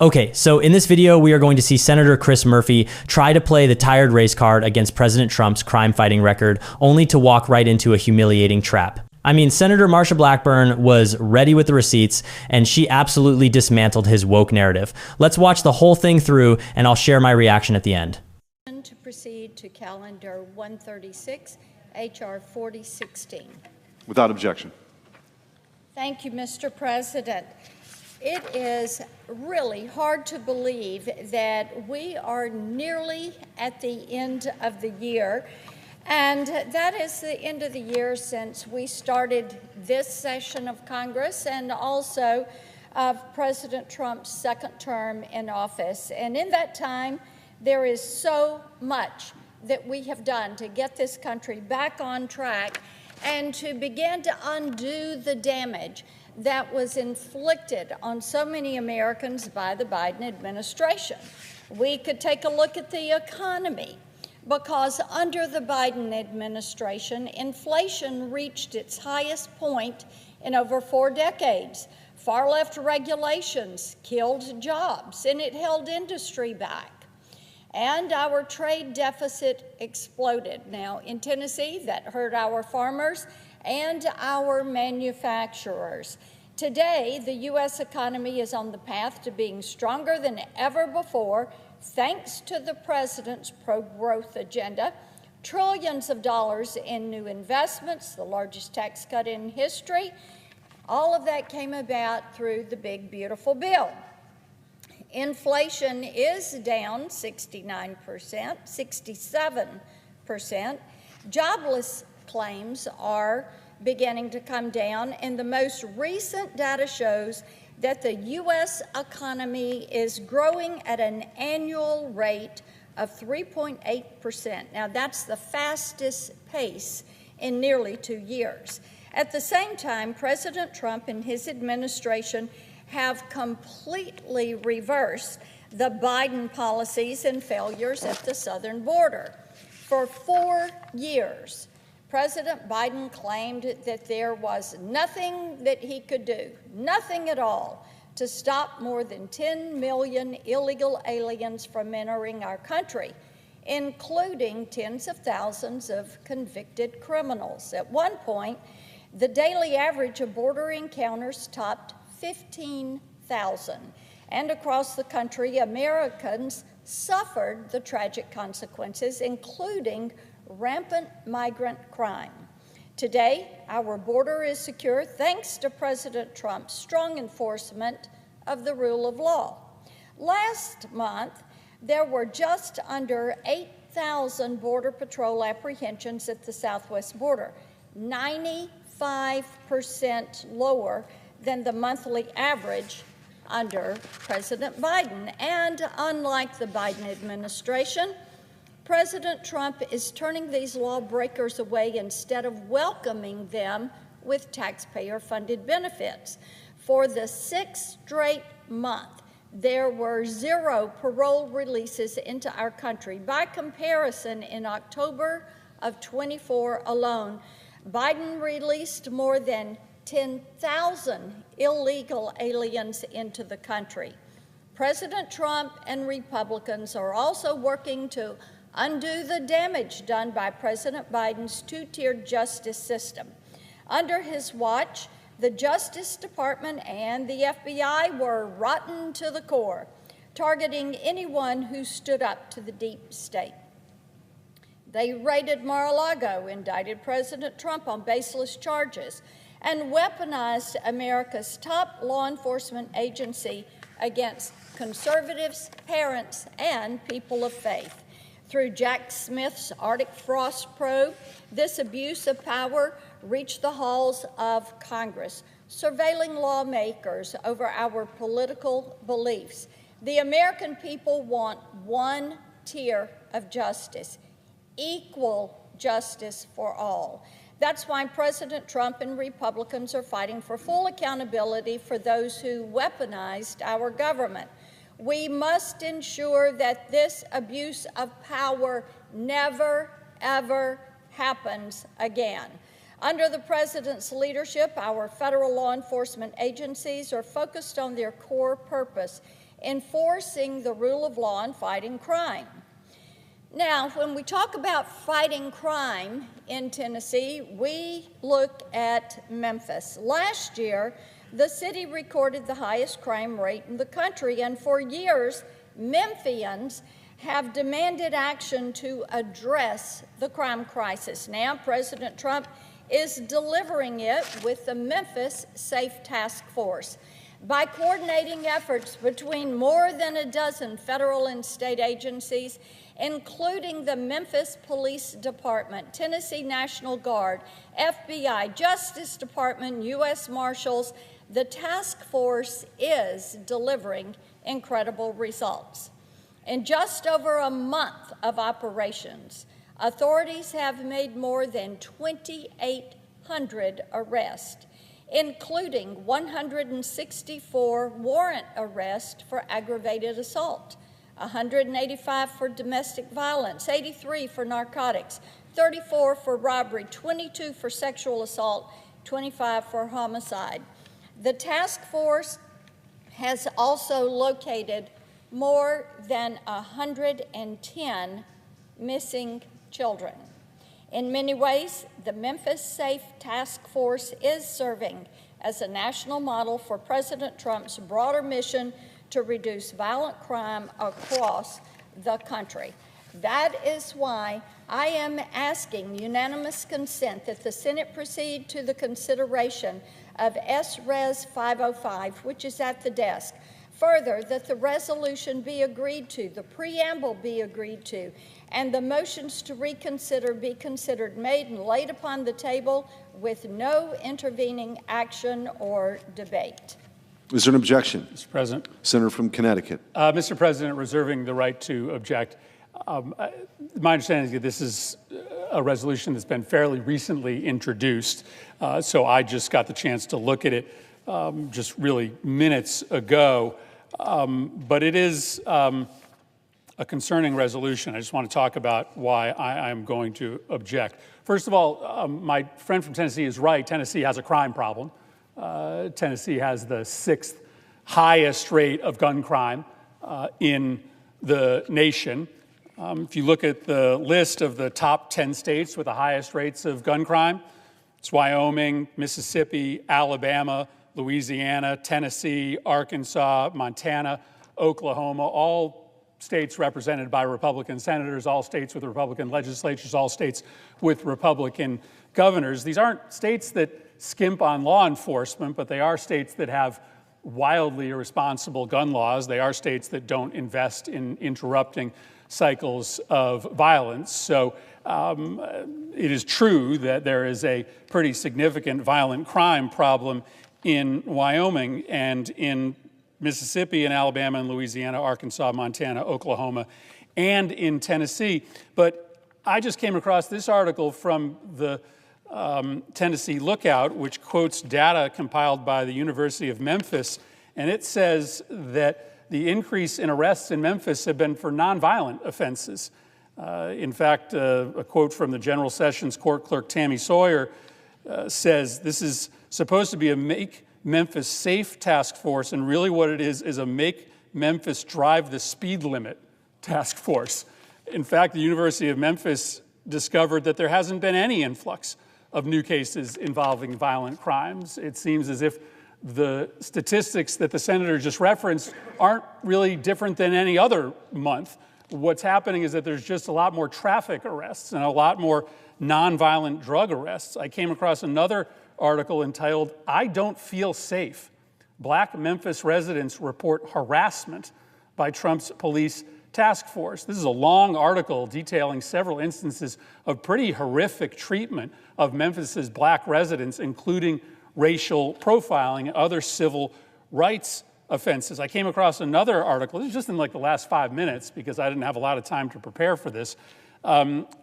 Okay, so in this video, we are going to see Senator Chris Murphy try to play the tired race card against President Trump's crime-fighting record, only to walk right into a humiliating trap. I mean, Senator Marsha Blackburn was ready with the receipts, and she absolutely dismantled his woke narrative. Let's watch the whole thing through, and I'll share my reaction at the end. To proceed to calendar 136, H.R. 4016. Without objection. Thank you, Mr. President. It is really hard to believe that we are nearly at the end of the year, and that is the end of the year since we started this session of Congress and also of President Trump's second term in office. And in that time, there is so much that we have done to get this country back on track and to begin to undo the damage that was inflicted on so many Americans by the Biden administration. We could take a look at the economy, because under the Biden administration, inflation reached its highest point in over 4 decades. Far-left regulations killed jobs, and it held industry back. And our trade deficit exploded. Now, in Tennessee, that hurt our farmers and our manufacturers. Today, the U.S. economy is on the path to being stronger than ever before, thanks to the president's pro-growth agenda. Trillions of dollars in new investments, the largest tax cut in history. All of that came about through the big, beautiful bill. Inflation is down 69%, 67%. Jobless claims are beginning to come down, and the most recent data shows that the U.S. economy is growing at an annual rate of 3.8%. Now, that's the fastest pace in nearly 2 years. At the same time, President Trump and his administration have completely reversed the Biden policies and failures at the southern border. For 4 years, President Biden claimed that there was nothing that he could do, nothing at all, to stop more than 10 million illegal aliens from entering our country, including tens of thousands of convicted criminals. At one point, the daily average of border encounters topped 15,000. And across the country, Americans suffered the tragic consequences, including rampant migrant crime. Today, our border is secure thanks to President Trump's strong enforcement of the rule of law. Last month, there were just under 8,000 Border Patrol apprehensions at the southwest border, 95% lower than the monthly average under President Biden. And unlike the Biden administration, President Trump is turning these lawbreakers away instead of welcoming them with taxpayer-funded benefits. For the 6th straight month, there were 0 parole releases into our country. By comparison, in October of 24 alone, Biden released more than 10,000 illegal aliens into the country. President Trump and Republicans are also working to undo the damage done by President Biden's 2-tiered justice system. Under his watch, the Justice Department and the FBI were rotten to the core, targeting anyone who stood up to the deep state. They raided Mar-a-Lago, indicted President Trump on baseless charges, and weaponized America's top law enforcement agency against conservatives, parents, and people of faith. Through Jack Smith's Arctic Frost probe, this abuse of power reached the halls of Congress, surveilling lawmakers over our political beliefs. The American people want one tier of justice, equal justice for all. That's why President Trump and Republicans are fighting for full accountability for those who weaponized our government. We must ensure that this abuse of power never, ever happens again. Under the president's leadership, our federal law enforcement agencies are focused on their core purpose, enforcing the rule of law and fighting crime. Now, when we talk about fighting crime in Tennessee, we look at Memphis. Last year, the city recorded the highest crime rate in the country, and for years, Memphians have demanded action to address the crime crisis. Now, President Trump is delivering it with the Memphis Safe Task Force. By coordinating efforts between more than a dozen federal and state agencies, including the Memphis Police Department, Tennessee National Guard, FBI, Justice Department, U.S. Marshals, the task force is delivering incredible results. In just over a month of operations, authorities have made more than 2,800 arrests, including 164 warrant arrests for aggravated assault, 185 for domestic violence, 83 for narcotics, 34 for robbery, 22 for sexual assault, 25 for homicide. The task force has also located more than 110 missing children. In many ways, the Memphis Safe Task Force is serving as a national model for President Trump's broader mission to reduce violent crime across the country. That is why I am asking unanimous consent that the Senate proceed to the consideration of S-Res 505, which is at the desk. Further, that the resolution be agreed to, the preamble be agreed to, and the motions to reconsider be considered made and laid upon the table with no intervening action or debate. Is there an objection? Mr. President. Senator from Connecticut. Mr. President, reserving the right to object. My understanding is that this is a resolution that's been fairly recently introduced, so I just got the chance to look at it just really minutes ago. But it is a concerning resolution. I just want to talk about why I am going to object. First of all, my friend from Tennessee is right. Tennessee has a crime problem. Tennessee has the 6th highest rate of gun crime in the nation. If you look at the list of the top 10 states with the highest rates of gun crime, it's Wyoming, Mississippi, Alabama, Louisiana, Tennessee, Arkansas, Montana, Oklahoma, all states represented by Republican senators, all states with Republican legislatures, all states with Republican governors. These aren't states that skimp on law enforcement, but they are states that have wildly irresponsible gun laws. They are states that don't invest in interrupting cycles of violence. So it is true that there is a pretty significant violent crime problem in Wyoming and in Mississippi and Alabama and Louisiana, Arkansas, Montana, Oklahoma, and in Tennessee. But I just came across this article from the Tennessee Lookout, which quotes data compiled by the University of Memphis, and it says that the increase in arrests in Memphis have been for nonviolent offenses. In fact, a quote from the General Sessions Court Clerk Tammy Sawyer says this is supposed to be a Make Memphis Safe Task Force, and really what it is a Make Memphis Drive the Speed Limit Task Force. In fact, the University of Memphis discovered that there hasn't been any influx of new cases involving violent crimes. It seems as if the statistics that the senator just referenced aren't really different than any other month. What's happening is that there's just a lot more traffic arrests and a lot more nonviolent drug arrests. I came across another article entitled, "I Don't Feel Safe. Black Memphis Residents Report Harassment by Trump's Police Task Force." This is a long article detailing several instances of pretty horrific treatment of Memphis's black residents, including racial profiling and other civil rights offenses. I came across another article, this is just in like the last 5 minutes because I didn't have a lot of time to prepare for this,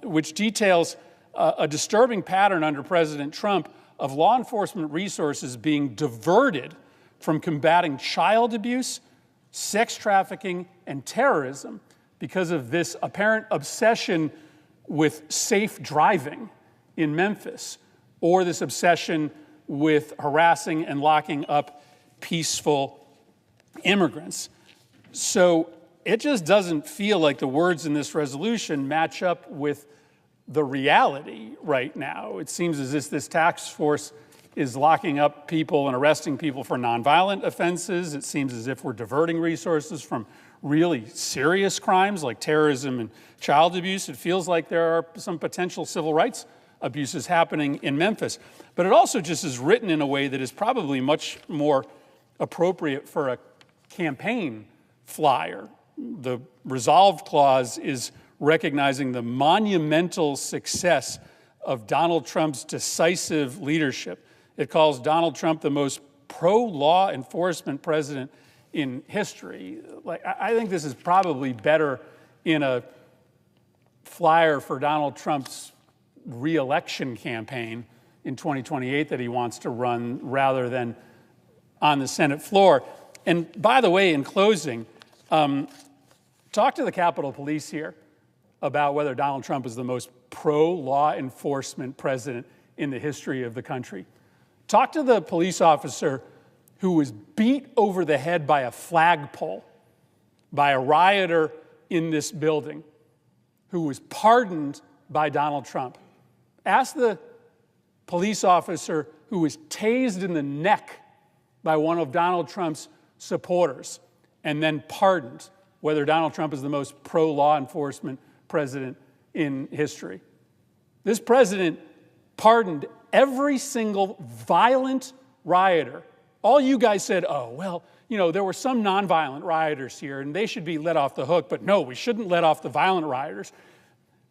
which details a disturbing pattern under President Trump of law enforcement resources being diverted from combating child abuse, sex trafficking, and terrorism because of this apparent obsession with safe driving in Memphis, or this obsession with harassing and locking up peaceful immigrants. So it just doesn't feel like the words in this resolution match up with the reality right now. It seems as if this task force is locking up people and arresting people for nonviolent offenses. It seems as if we're diverting resources from really serious crimes like terrorism and child abuse. It feels like there are some potential civil rights abuses happening in Memphis. But it also just is written in a way that is probably much more appropriate for a campaign flyer. The resolved clause is recognizing the monumental success of Donald Trump's decisive leadership. It calls Donald Trump the most pro-law enforcement president in history. I think this is probably better in a flyer for Donald Trump's re-election campaign in 2028 that he wants to run rather than on the Senate floor. And by the way, in closing, talk to the Capitol Police here about whether Donald Trump is the most pro-law enforcement president in the history of the country. Talk to the police officer who was beat over the head by a flagpole by a rioter in this building who was pardoned by Donald Trump. Ask the police officer who was tased in the neck by one of Donald Trump's supporters and then pardoned whether Donald Trump is the most pro-law enforcement president in history. This president pardoned every single violent rioter. All you guys said, oh, well, there were some nonviolent rioters here and they should be let off the hook, but no, we shouldn't let off the violent rioters.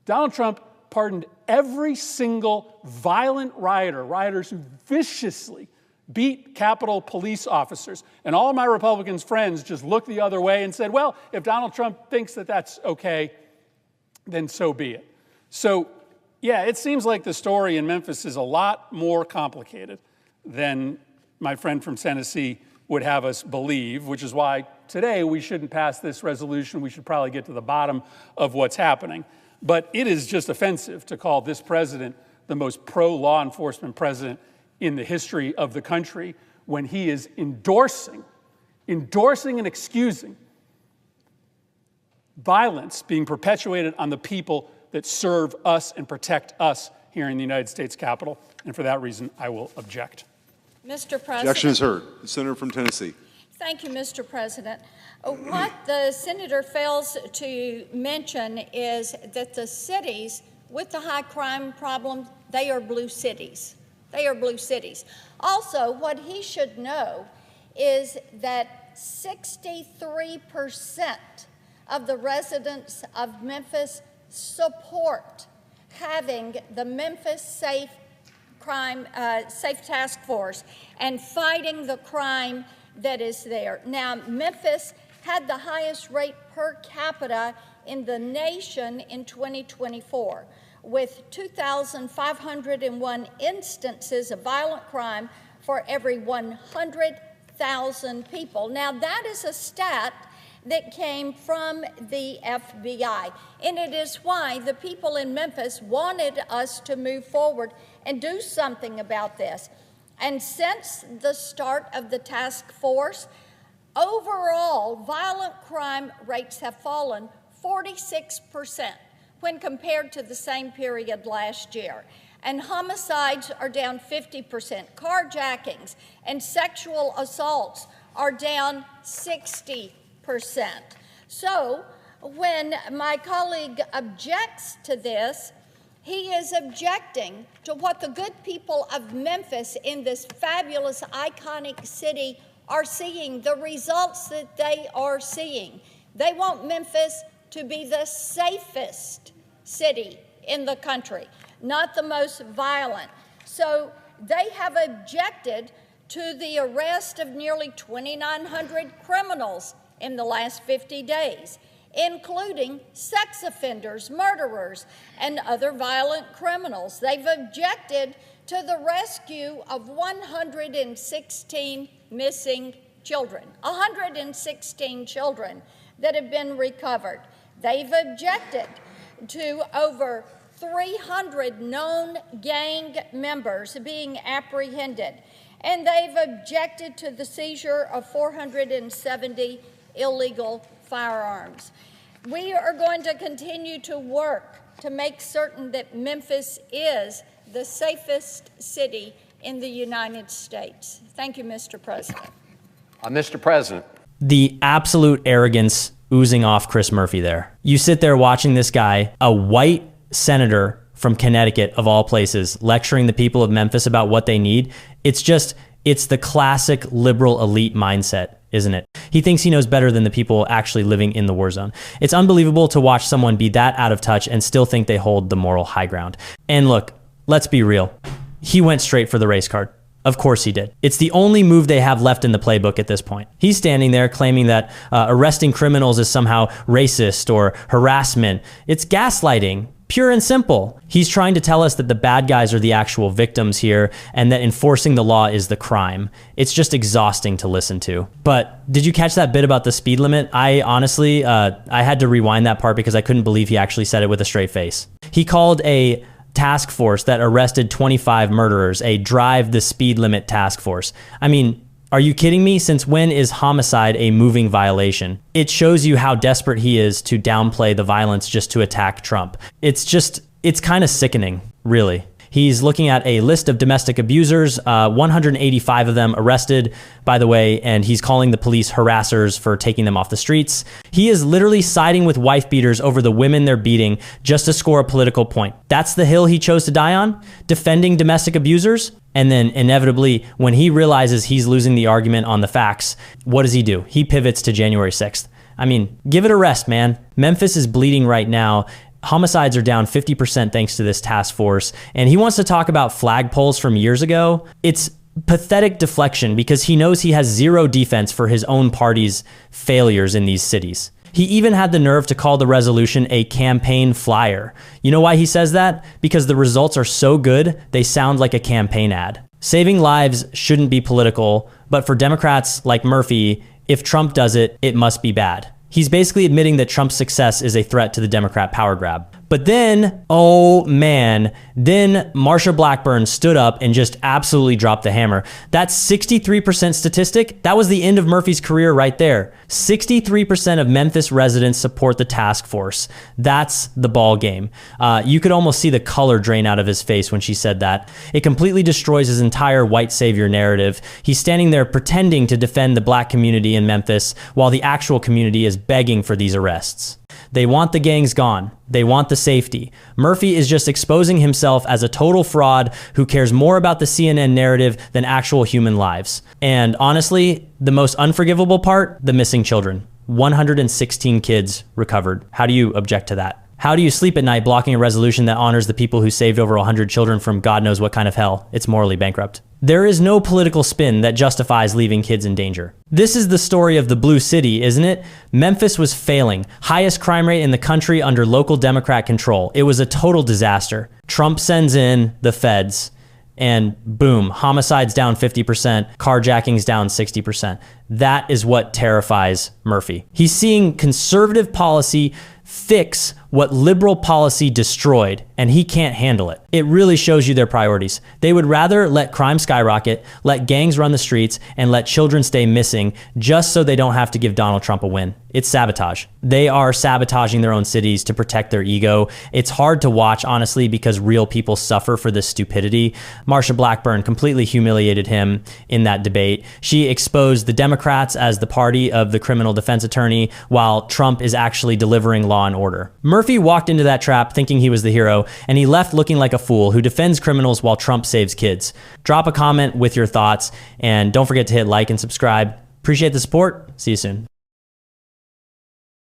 Donald Trump pardoned every single violent rioter, rioters who viciously beat Capitol Police officers. And all of my Republican friends just looked the other way and said, well, if Donald Trump thinks that that's okay, then so be it. So, yeah, it seems like the story in Memphis is a lot more complicated than my friend from Tennessee would have us believe, which is why today we shouldn't pass this resolution. We should probably get to the bottom of what's happening. But it is just offensive to call this president the most pro-law enforcement president in the history of the country when he is endorsing and excusing violence being perpetuated on the people that serve us and protect us here in the United States Capitol. And for that reason, I will object. Mr. President. Objection is heard. The senator from Tennessee. Thank you, Mr. President. What the senator fails to mention is that the cities with the high crime problem, they are blue cities. They are blue cities. Also, what he should know is that 63% of the residents of Memphis support having the Memphis Safe Task Force and fighting the crime that is there. Now, Memphis had the highest rate per capita in the nation in 2024, with 2,501 instances of violent crime for every 100,000 people. Now, that is a stat that came from the FBI, and it is why the people in Memphis wanted us to move forward and do something about this. And since the start of the task force, overall violent crime rates have fallen 46% when compared to the same period last year. And homicides are down 50%. Carjackings and sexual assaults are down 60%. So when my colleague objects to this, he is objecting to what the good people of Memphis in this fabulous, iconic city are seeing, the results that they are seeing. They want Memphis to be the safest city in the country, not the most violent. So they have objected to the arrest of nearly 2,900 criminals in the last 50 days, including sex offenders, murderers, and other violent criminals. They've objected to the rescue of 116 missing children, 116 children that have been recovered. They've objected to over 300 known gang members being apprehended, and they've objected to the seizure of 470 illegal firearms. We are going to continue to work to make certain that Memphis is the safest city in the United States. Thank you, Mr. President. Mr. President. The absolute arrogance oozing off Chris Murphy there. You sit there watching this guy, a white senator from Connecticut of all places, lecturing the people of Memphis about what they need. It's the classic liberal elite mindset, isn't it? He thinks he knows better than the people actually living in the war zone. It's unbelievable to watch someone be that out of touch and still think they hold the moral high ground. And look, let's be real. He went straight for the race card. Of course he did. It's the only move they have left in the playbook at this point. He's standing there claiming that arresting criminals is somehow racist or harassment. It's gaslighting, pure and simple. He's trying to tell us that the bad guys are the actual victims here and that enforcing the law is the crime. It's just exhausting to listen to. But did you catch that bit about the speed limit? I honestly, I had to rewind that part because I couldn't believe he actually said it with a straight face. He called a task force that arrested 25 murderers a drive the speed limit task force. I mean, are you kidding me? Since when is homicide a moving violation? It shows you how desperate he is to downplay the violence just to attack Trump. It's kind of sickening, really. He's looking at a list of domestic abusers, 185 of them arrested, by the way, and he's calling the police harassers for taking them off the streets. He is literally siding with wife beaters over the women they're beating just to score a political point. That's the hill he chose to die on, defending domestic abusers. And then inevitably, when he realizes he's losing the argument on the facts, what does he do? He pivots to January 6th. I mean, give it a rest, man. Memphis is bleeding right now. Homicides are down 50% thanks to this task force. And he wants to talk about flagpoles from years ago. It's pathetic deflection because he knows he has zero defense for his own party's failures in these cities. He even had the nerve to call the resolution a campaign flyer. You know why he says that? Because the results are so good, they sound like a campaign ad. Saving lives shouldn't be political, but for Democrats like Murphy, if Trump does it, it must be bad. He's basically admitting that Trump's success is a threat to the Democrat power grab. But then, oh man, then Marsha Blackburn stood up and just absolutely dropped the hammer. That 63% statistic, that was the end of Murphy's career right there. 63% of Memphis residents support the task force. That's the ball game. You could almost see the color drain out of his face when she said that. It completely destroys his entire white savior narrative. He's standing there pretending to defend the black community in Memphis while the actual community is begging for these arrests. They want the gangs gone. They want the safety. Murphy is just exposing himself as a total fraud who cares more about the CNN narrative than actual human lives. And honestly, the most unforgivable part, the missing children. 116 kids recovered. How do you object to that? How do you sleep at night blocking a resolution that honors the people who saved over 100 children from God knows what kind of hell? It's morally bankrupt. There is no political spin that justifies leaving kids in danger. This is the story of the blue city, isn't it? Memphis was failing. Highest crime rate in the country under local Democrat control. It was a total disaster. Trump sends in the feds and boom, homicides down 50%, carjackings down 60%. That is what terrifies Murphy. He's seeing conservative policy fix what liberal policy destroyed, and he can't handle it. It really shows you their priorities. They would rather let crime skyrocket, let gangs run the streets, and let children stay missing just so they don't have to give Donald Trump a win. It's sabotage. They are sabotaging their own cities to protect their ego. It's hard to watch, honestly, because real people suffer for this stupidity. Marsha Blackburn completely humiliated him in that debate. She exposed the Democrats as the party of the criminal defense attorney, while Trump is actually delivering law and order. Murphy walked into that trap thinking he was the hero, and he left looking like a fool who defends criminals while Trump saves kids. Drop a comment with your thoughts, and don't forget to hit like and subscribe. Appreciate the support. See you soon.